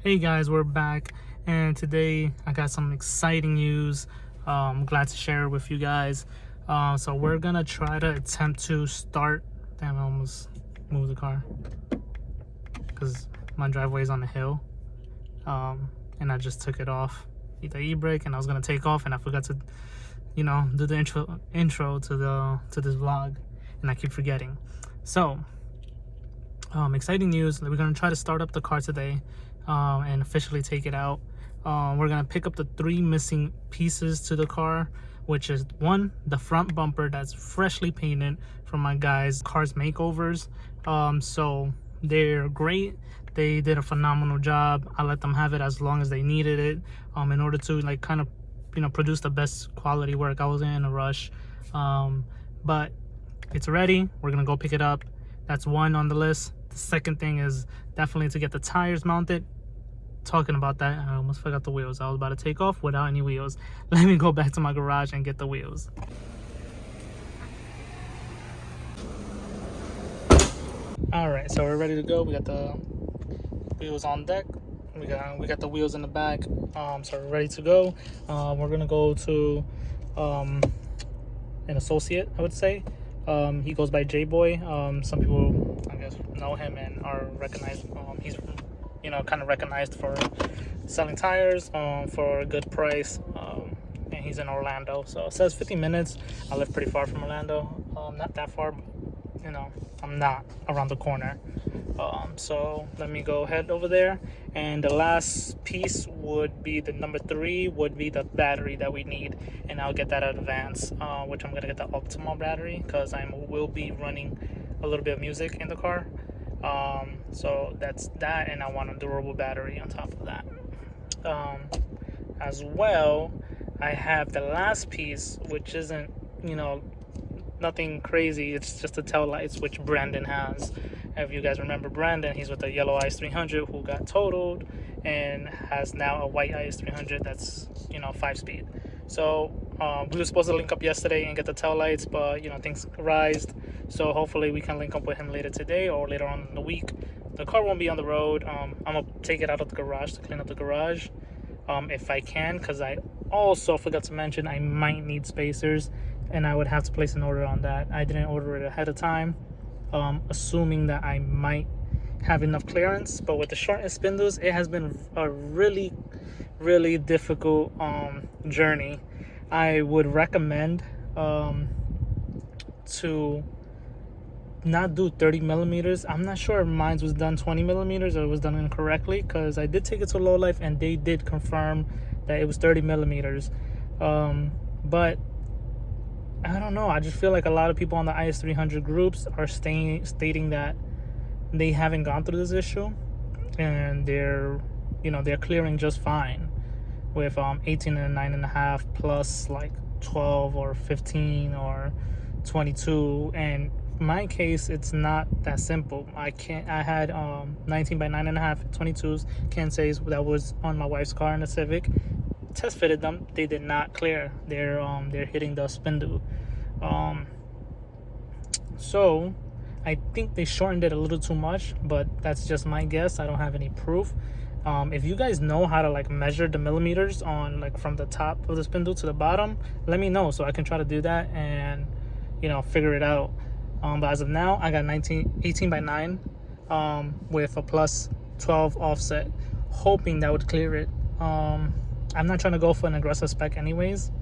Hey guys, we're back, and today I got some exciting news. I'm glad to share it with you guys. So we're gonna try to attempt to start. Damn, I almost moved the car because my driveway is on the hill, and I just took it off the e-brake, and I was gonna take off, and I forgot to, do the intro to this vlog, and I keep forgetting. So, exciting news! We're gonna try to start up the car today. And officially take it out. We're gonna pick up the 3 missing pieces to the car, which is one, the front bumper that's freshly painted from my guys' Cars Makeovers. So they're great. They did a phenomenal job. I let them have it as long as they needed it, in order to kind of produce the best quality work. I wasn't in a rush, but it's ready. We're gonna go pick it up. That's one on the list. The second thing is definitely to get the tires mounted. Talking about that, I almost forgot the wheels. I was about to take off without any wheels. Let me go back to my garage and get the wheels. All right, so we're ready to go. We got the wheels on deck. We got the wheels in the back. So we're ready to go. We're gonna go to an associate, I would say. He goes by J-Boy. Some people, I guess, know him and are recognized. He's kind of recognized for selling tires for a good price, and he's in Orlando. So it says 50 minutes. I live pretty far from Orlando, not that far, but I'm not around the corner. So let me go head over there, and the last piece would be the number 3 would be the battery that we need, and I'll get that in advance, which I'm gonna get the optimal battery because I will be running a little bit of music in the car. So that's that, and I want a durable battery on top of that. As well, I have the last piece, which isn't nothing crazy. It's just the tail lights, which Brandon has. If you guys remember Brandon, he's with the yellow IS300 who got totaled and has now a white IS300 that's 5-speed. So we were supposed to link up yesterday and get the tail lights, but things rised. So hopefully we can link up with him later today or later on in the week. The car won't be on the road. I'm gonna take it out of the garage to clean up the garage, if I can, because I also forgot to mention I might need spacers, and I would have to place an order on that. I didn't order it ahead of time, assuming that I might have enough clearance. But with the shortened spindles, it has been a really difficult journey. I would recommend to not do 30 millimeters. I'm not sure if mine was done 20 millimeters or it was done incorrectly, because I did take it to Low Life and they did confirm that it was 30 millimeters. But I don't know. I just feel like a lot of people on the IS300 groups are stating that they haven't gone through this issue, and they're clearing just fine with 18 and 9.5 plus like 12 or 15 or 22. And my case, it's not that simple. I had 19 by 9.5 22s, can't say that was on my wife's car in the Civic. Test fitted them, they did not clear. They're hitting the spindle. So I think they shortened it a little too much, but that's just my guess. I don't have any proof. If you guys know how to measure the millimeters on from the top of the spindle to the bottom, let me know so I can try to do that and figure it out. But as of now, I got 18 by 9 with a plus 12 offset, hoping that would clear it. I'm not trying to go for an aggressive spec anyways.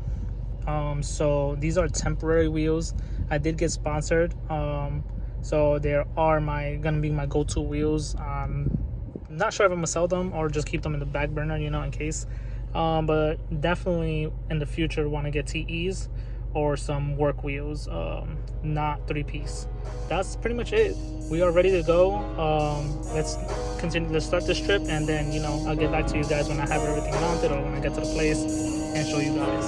So these are temporary wheels. I did get sponsored. So they are gonna be my go-to wheels. Not sure if I'm gonna sell them or just keep them in the back burner, in case. But definitely in the future want to get TEs or some work wheels, not 3-piece. That's pretty much it. We are ready to go. Let's start this trip, and then I'll get back to you guys when I have everything mounted or when I get to the place and show you guys.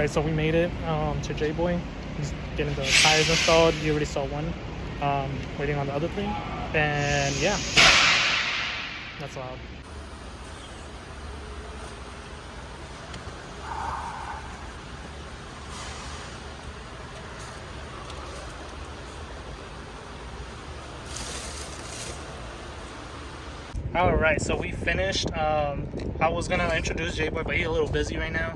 So we made it to J-Boy. Just getting the tires installed. You already saw one. Waiting on the other 3. And yeah, that's loud. All right, so we finished. I was gonna introduce J-Boy, but he's a little busy right now.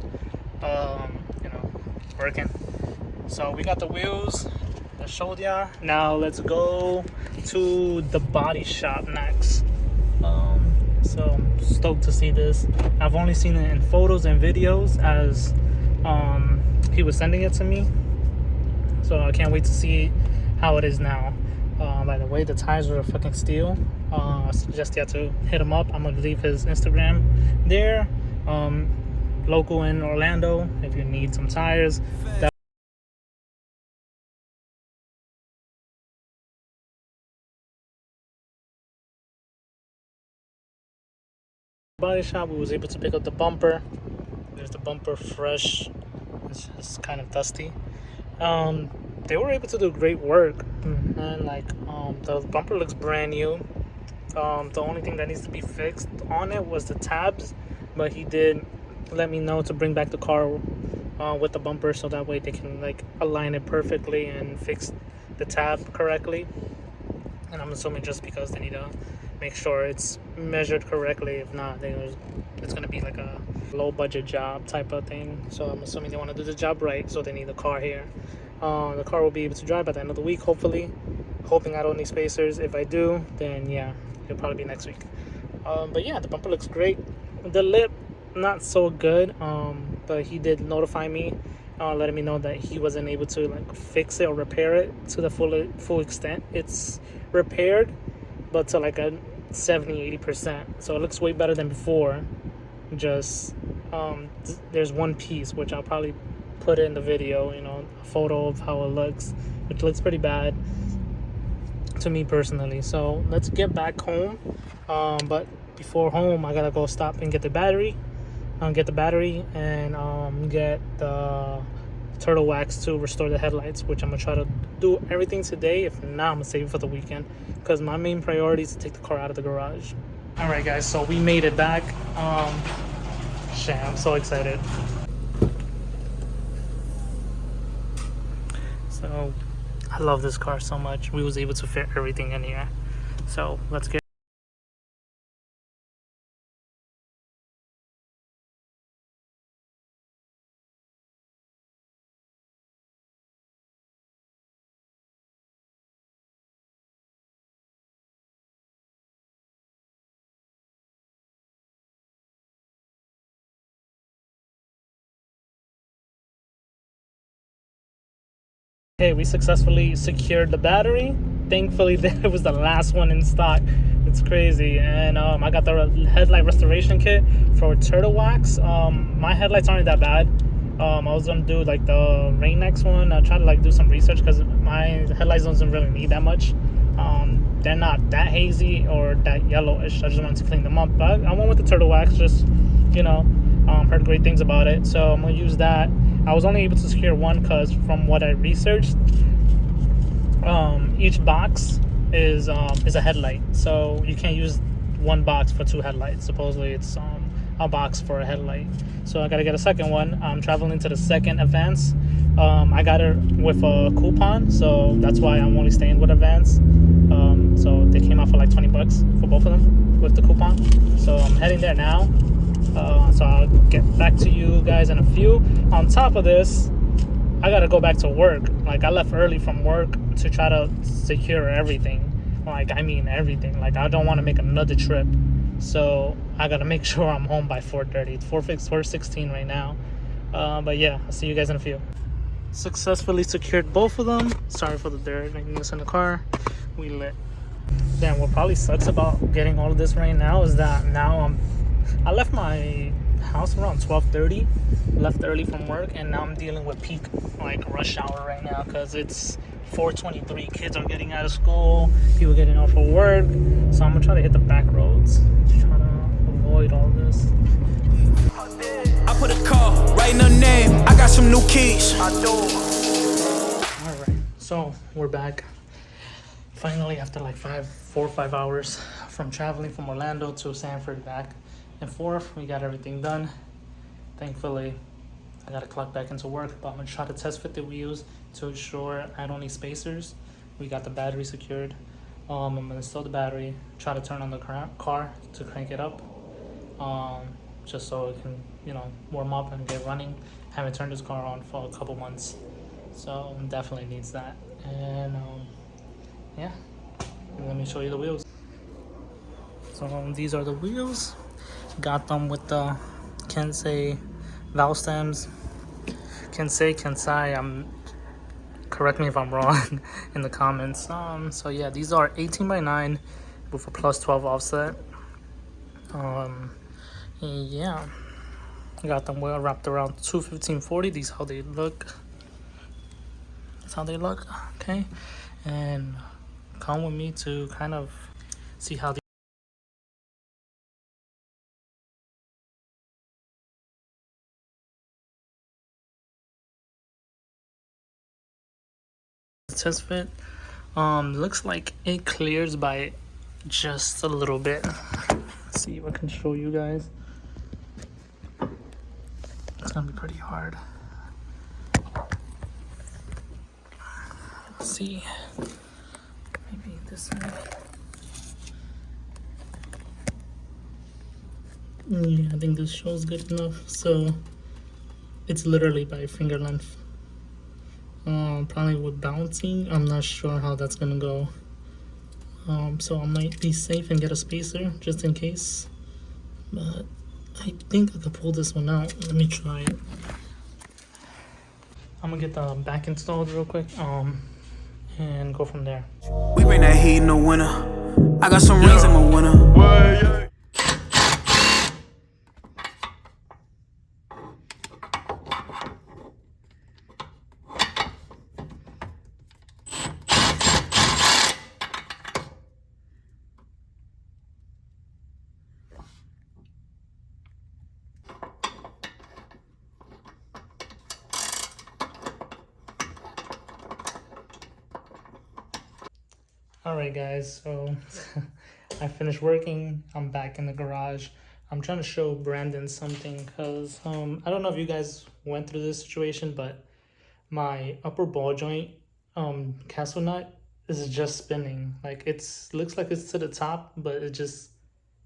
You know, working. So we got the wheels. I showed ya. Now let's go to the body shop next. So I'm stoked to see this. I've only seen it in photos and videos as he was sending it to me. So I can't wait to see how it is now. By the way, the tires are fucking steel. I suggest you have to hit him up. I'm gonna leave his Instagram there. Local in Orlando, if you need some tires. Body shop, we was able to pick up the bumper. There's the bumper, fresh. It's just kind of dusty. They were able to do great work, and like the bumper looks brand new. The only thing that needs to be fixed on it was the tabs, but he did let me know to bring back the car with the bumper, so that way they can like align it perfectly and fix the tab correctly. And I'm assuming just because they need to make sure it's measured correctly. If not, it's gonna be like a low budget job type of thing. So I'm assuming they want to do the job right, so they need the car here. The car will be able to drive by the end of the week, hopefully. Hoping I don't need spacers. If I do, then yeah, it'll probably be next week. But yeah, the bumper looks great. The lip, not so good. But he did notify me, letting me know that he wasn't able to like fix it or repair it to the full extent. It's repaired, but to like a 70-80%. So it looks way better than before. Just there's one piece which I'll probably put in the video, you know, a photo of how it looks, which looks pretty bad to me personally. So let's get back home. But before home, I gotta go stop and get the battery. And get the turtle wax to restore the headlights, which I'm gonna try to do everything today. If not, I'm gonna save it for the weekend, because my main priority is to take the car out of the garage. All right, guys, so we made it back. Shit, I'm so excited. So I love this car so much. We was able to fit everything in here. So let's get. Hey, we successfully secured the battery. Thankfully, that was the last one in stock. It's crazy. And I got the headlight restoration kit for turtle wax. My headlights aren't that bad. I was gonna do like the Rain X one. I tried to like do some research because my headlights doesn't really need that much. They're not that hazy or that yellowish. I just wanted to clean them up. But I went with the turtle wax. Just, you know, heard great things about it. So I'm gonna use that. I was only able to secure one because from what I researched, each box is a headlight. So you can't use one box for 2 headlights. Supposedly it's a box for a headlight. So I gotta get a second one. I'm traveling to the second Advance. I got it with a coupon, so that's why I'm only staying with Advance. So they came out for like $20 for both of them with the coupon. So I'm heading there now. So I'll get back to you guys in a few. On top of this, I gotta go back to work. Like, I left early from work to try to secure everything. Like, I mean everything. Like, I don't want to make another trip, so I gotta make sure I'm home by 4:30. It's 4:16 right now. But yeah, I'll see you guys in a few. Successfully secured both of them. Sorry for the dirt making this in the car. We lit. Damn, what probably sucks about getting all of this right now is that now I left my house around 12:30, left early from work, and now I'm dealing with peak like rush hour right now because it's 4:23. Kids are getting out of school, people getting off of work, so I'm gonna try to hit the back roads to try to avoid all this. I put a call, writing her name. I got some new keys. I do. So we're back finally after like 4 or 5 hours from traveling from Orlando to Sanford back and forth. We got everything done. Thankfully, I got to clock back into work, but I'm gonna try to test fit the wheels to ensure I don't need spacers. We got the battery secured. I'm gonna install the battery, try to turn on the car to crank it up, just so it can, warm up and get running. Haven't turned this car on for a couple months, so definitely needs that. And yeah, let me show you the wheels. So these are the wheels. Got them with the Kensei valve stems. Kensei. Correct me if I'm wrong in the comments. So yeah, these are 18x9 with a plus 12 offset. Yeah, got them well wrapped around 215/40. These how they look. That's how they look. Okay, and come with me to kind of see how the test fit. Looks like it clears by just a little bit. Let's see if I can show you guys. It's gonna be pretty hard. Let's see, maybe this side. Yeah, I think this shows good enough. So it's literally by finger length. Probably with bouncing, I'm not sure how that's gonna go. So I might be safe and get a spacer just in case. But I think I could pull this one out. Let me try it. I'm gonna get the back installed real quick. And go from there. We bring that heat in the winter. I got some rings in my winter. Alright guys, so I finished working. I'm back in the garage. I'm trying to show Brandon something because I don't know if you guys went through this situation, but my upper ball joint castle nut is just spinning. Like looks like it's to the top, but it just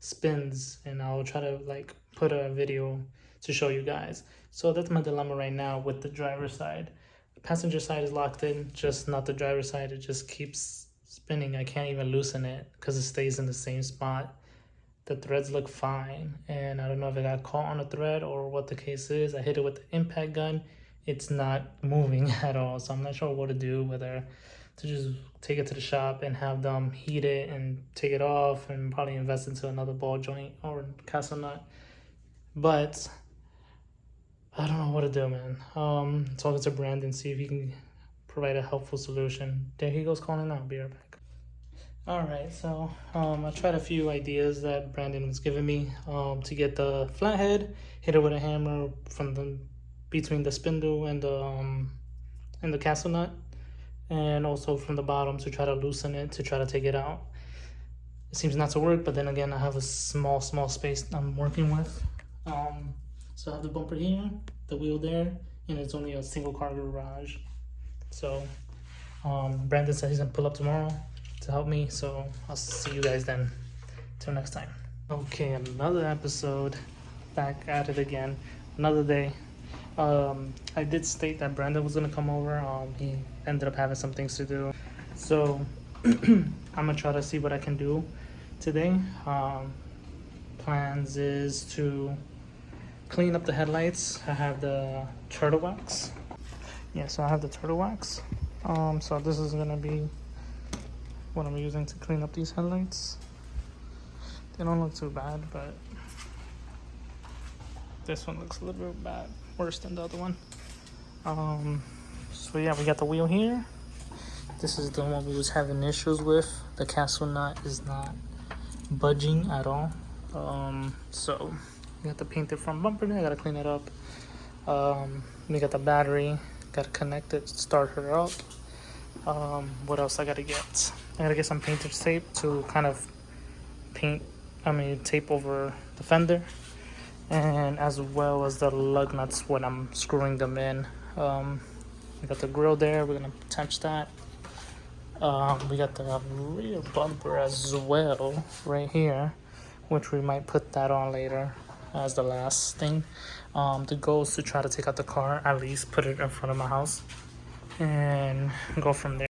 spins, and I'll try to like put a video to show you guys. So that's my dilemma right now with the driver's side. The passenger side is locked in, just not the driver's side. It just keeps spinning. I can't even loosen it because it stays in the same spot. The threads look fine, and I don't know if it got caught on a thread or what the case is. I hit it with the impact gun. It's not moving at all, so I'm not sure what to do, whether to just take it to the shop and have them heat it and take it off and probably invest into another ball joint or castle nut. But I don't know what to do, man. Talking to Brandon, see if he can provide a helpful solution. There he goes calling now. Be right back. Alright, so I tried a few ideas that Brandon was giving me to get the flathead, hit it with a hammer from between the spindle and the castle nut, and also from the bottom to try to loosen it, to try to take it out. It seems not to work, but then again, I have a small space I'm working with. So I have the bumper here, the wheel there, and it's only a single car garage. So Brandon said he's gonna pull up tomorrow to help me, so I'll see you guys then. Till next time. Okay, another episode, back at it again, another day. I did state that Brandon was gonna come over. He ended up having some things to do, so I'm gonna try to see what I can do today. Plans is to clean up the headlights. I have the turtle wax. Yeah, so I have the turtle wax. So this is gonna be what I'm using to clean up these headlights. They don't look too bad, but this one looks a little bit bad, worse than the other one. So yeah, we got the wheel here. This is the one we was having issues with. The castle nut is not budging at all. So we got the painted front bumper there. I gotta clean it up. We got the battery. Gotta connect it, start her up. What else I gotta get? I gotta get some painter's tape to kind of tape over the fender, and as well as the lug nuts when I'm screwing them in. We got the grill there, we're gonna attach that. We got the rear bumper as well right here, which we might put that on later as the last thing. The goal is to try to take out the car, at least put it in front of my house, and go from there.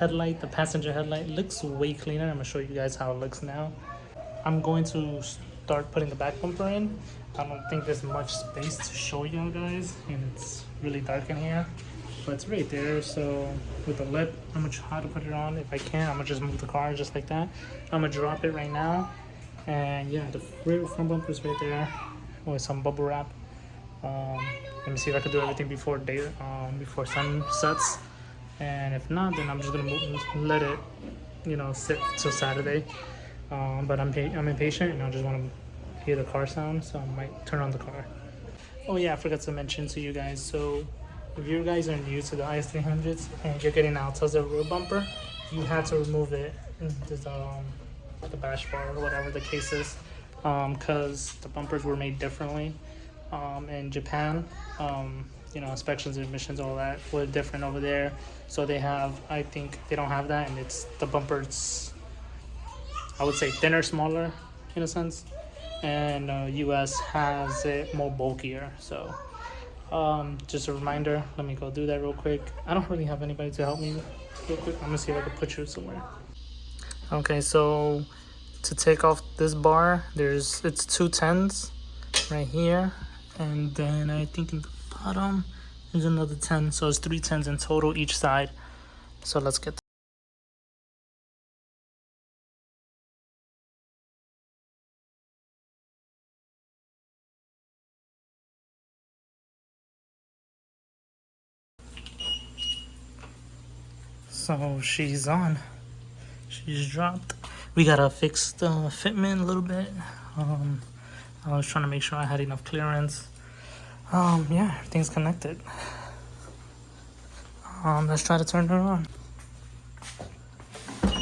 Headlight, the passenger headlight looks way cleaner. I'm gonna show you guys how it looks now. I'm going to start putting the back bumper in. I don't think there's much space to show you guys, and it's really dark in here, but it's right there. So with the lip, I'm gonna try to put it on. If I can, I'm gonna just move the car just like that. I'm gonna drop it right now, and yeah, the rear front bumper is right there with some bubble wrap. Let me see if I can do everything before before sun sets. And if not, then I'm just gonna let it, sit till Saturday. But I'm impatient, and I just want to hear the car sound, so I might turn on the car. Oh yeah, I forgot to mention to you guys. So if you guys are new to the IS300s and you're getting out as a rear bumper, you have to remove it, the bash bar or whatever the case is, because the bumpers were made differently in Japan. Inspections, emissions, all that were different over there. So I think they don't have that, and it's the bumpers, I would say thinner, smaller in a sense, and US has it more bulkier. So just a reminder, let me go do that real quick. I don't really have anybody to help me real quick. I'm gonna see if I can put you somewhere. Okay, so to take off this bar, it's 2 10s right here, and then I think in the bottom there's another 10, so it's 3 10s in total each side. So let's get so she's dropped. We gotta fix the fitment a little bit. I was trying to make sure I had enough clearance. Yeah, everything's connected. Let's try to turn her on. Okay,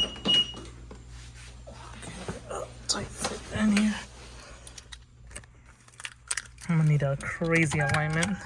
tight fit in here. I'm gonna need a crazy alignment.